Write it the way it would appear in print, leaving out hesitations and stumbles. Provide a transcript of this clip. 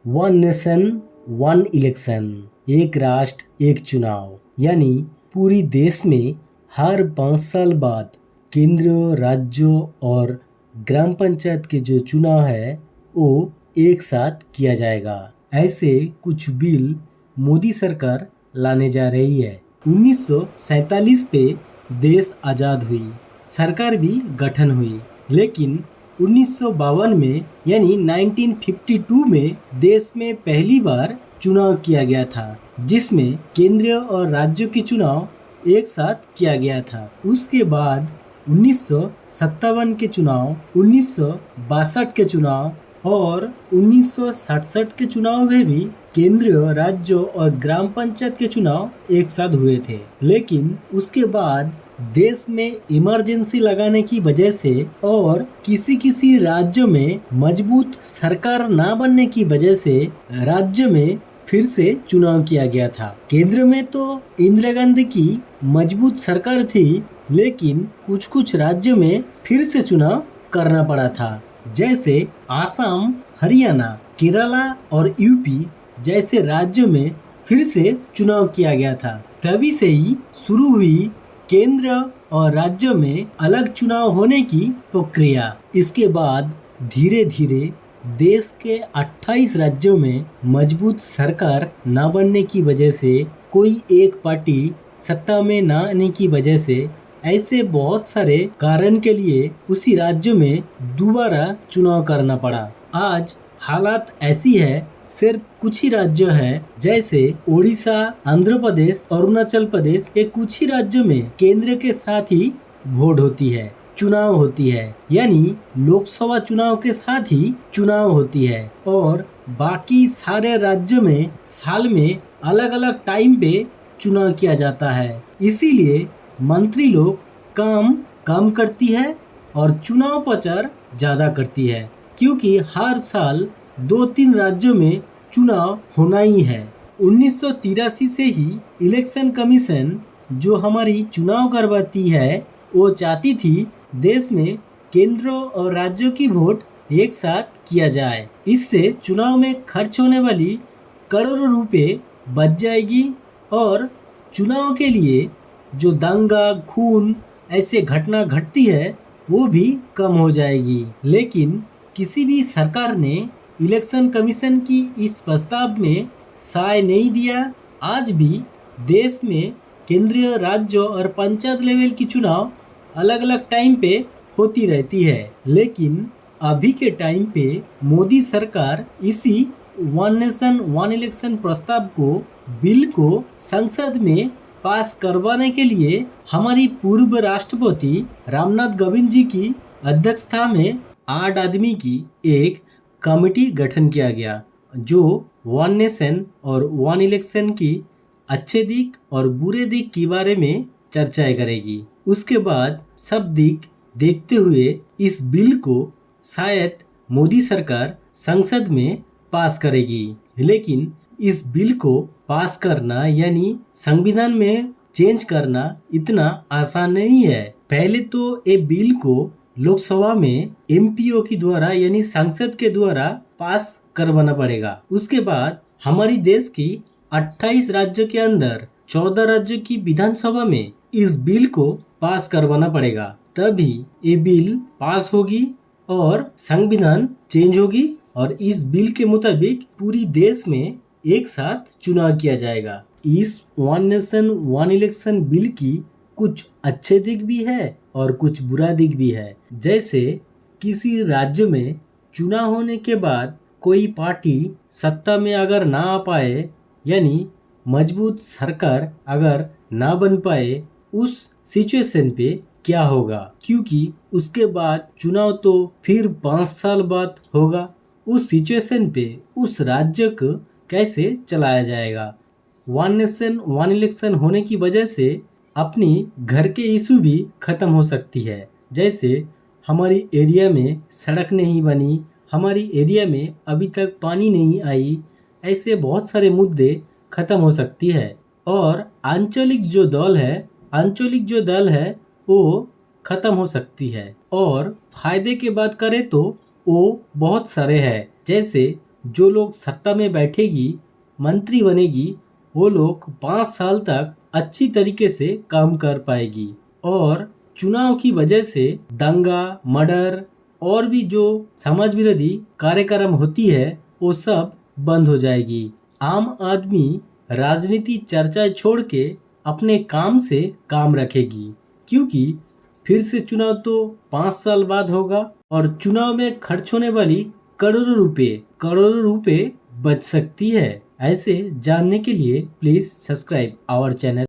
One nation one election, एक राष्ट्र एक चुनाव, यानी पूरी देश में हर 5 साल बाद केंद्र, राज्यों और ग्राम पंचायत के जो चुनाव है वो एक साथ किया जाएगा। ऐसे कुछ बिल मोदी सरकार लाने जा रही है। 1947 पे देश आजाद हुई, सरकार भी गठन हुई, लेकिन 1952 में यानी 1952 में देश में पहली बार चुनाव किया गया था, जिसमें केंद्र और राज्यों के चुनाव एक साथ किया गया था। उसके बाद 1957 के चुनाव, 1962 के चुनाव और 1967 के चुनाव में भी केंद्रीय, राज्यों और ग्राम पंचायत के चुनाव एक साथ हुए थे। लेकिन उसके बाद देश में इमरजेंसी लगाने की वजह से और किसी किसी राज्य में मजबूत सरकार ना बनने की वजह से राज्य में फिर से चुनाव किया गया था। केंद्र में तो इंदिरा गांधी की मजबूत सरकार थी, लेकिन कुछ कुछ राज्यों में फिर से चुनाव करना पड़ा था, जैसे आसाम, हरियाणा, केरला और यूपी जैसे राज्यों में फिर से चुनाव किया गया था। तभी से ही शुरू हुई केंद्र और राज्यों में अलग चुनाव होने की प्रक्रिया। इसके बाद धीरे धीरे देश के 28 राज्यों में मजबूत सरकार न बनने की वजह से, कोई एक पार्टी सत्ता में न आने की वजह से, ऐसे बहुत सारे कारण के लिए उसी राज्य में दोबारा चुनाव करना पड़ा। आज हालात ऐसी है, सिर्फ कुछ ही राज्य है जैसे ओडिशा, आंध्र प्रदेश, अरुणाचल प्रदेश के कुछ ही राज्यों में केंद्र के साथ ही वोट होती है, चुनाव होती है, यानी लोकसभा चुनाव के साथ ही चुनाव होती है। और बाकी सारे राज्यों में साल में अलग अलग टाइम पे चुनाव किया जाता है। इसीलिए मंत्री लोग काम कम करती है और चुनाव प्रचार ज्यादा करती है, क्योंकि हर साल 2-3 राज्यों में चुनाव होना ही है। 1983 से ही इलेक्शन कमीशन जो हमारी चुनाव करवाती है, वो चाहती थी देश में केंद्र और राज्यों की वोट एक साथ किया जाए। इससे चुनाव में खर्च होने वाली करोड़ों रुपए बच जाएगी और चुनाव के लिए जो दंगा, खून ऐसे घटना घटती है वो भी कम हो जाएगी। लेकिन किसी भी सरकार ने इलेक्शन कमीशन की इस प्रस्ताव में साय नहीं दिया। आज भी देश में केंद्रीय, राज्य और पंचायत लेवल की चुनाव अलग अलग टाइम पे होती रहती है, लेकिन अभी के टाइम पे मोदी सरकार इसी वन नेशन वन इलेक्शन प्रस्ताव को, बिल को संसद में पास करवाने के लिए हमारी पूर्व राष्ट्रपति रामनाथ कोविंद जी की अध्यक्षता में 8 आदमी की एक कमेटी गठन किया गया, जो वन नेशन और वन इलेक्शन की अच्छे दिक और बुरे दिक के बारे में चर्चाएं करेगी। उसके बाद सब दिक देखते हुए इस बिल को शायद मोदी सरकार संसद में पास करेगी। लेकिन इस बिल को पास करना यानी संविधान में चेंज करना इतना आसान नहीं है। पहले तो ये बिल को लोकसभा में एमपीओ के द्वारा यानी संसद के द्वारा पास करवाना पड़ेगा। उसके बाद हमारी देश की 28 राज्यों के अंदर 14 राज्यों की विधानसभा में इस बिल को पास करवाना पड़ेगा, तभी ये बिल पास होगी और संविधान चेंज होगी और इस बिल के मुताबिक पूरी देश में एक साथ चुनाव किया जाएगा। इस one nation one election bill की कुछ अच्छे दिक भी है और कुछ बुरा दिक भी है। जैसे किसी राज्य में चुनाव होने के बाद कोई पार्टी सत्ता में अगर ना आ पाए, यानी मजबूत सरकार अगर ना बन पाए, उस सिचुएशन पे क्या होगा, क्योंकि उसके बाद चुनाव तो फिर 5 साल बाद होगा। उस सिचुएशन पे उस राज्य को कैसे चलाया जाएगा। वन नेशन वन इलेक्शन होने की वजह से अपनी घर के इशू भी खत्म हो सकती है। जैसे हमारी एरिया में सड़क नहीं बनी, हमारी एरिया में अभी तक पानी नहीं आई, ऐसे बहुत सारे मुद्दे खत्म हो सकती है। और आंचलिक जो दल है वो खत्म हो सकती है। और फायदे की बात करें तो वो बहुत सारे हैं। जैसे जो लोग सत्ता में बैठेगी, मंत्री बनेगी, वो लोग 5 साल तक अच्छी तरीके से काम कर पाएगी और चुनाव की वजह से दंगा, मर्डर और भी जो समाज विरोधी कार्यक्रम होती है वो सब बंद हो जाएगी। आम आदमी राजनीति चर्चा छोड़ के अपने काम से काम रखेगी, क्योंकि फिर से चुनाव तो 5 साल बाद होगा और चुनाव में खर्च होने वाली करोड़ों रुपए बच सकती है। ऐसे जानने के लिए प्लीज सब्सक्राइब आवर चैनल।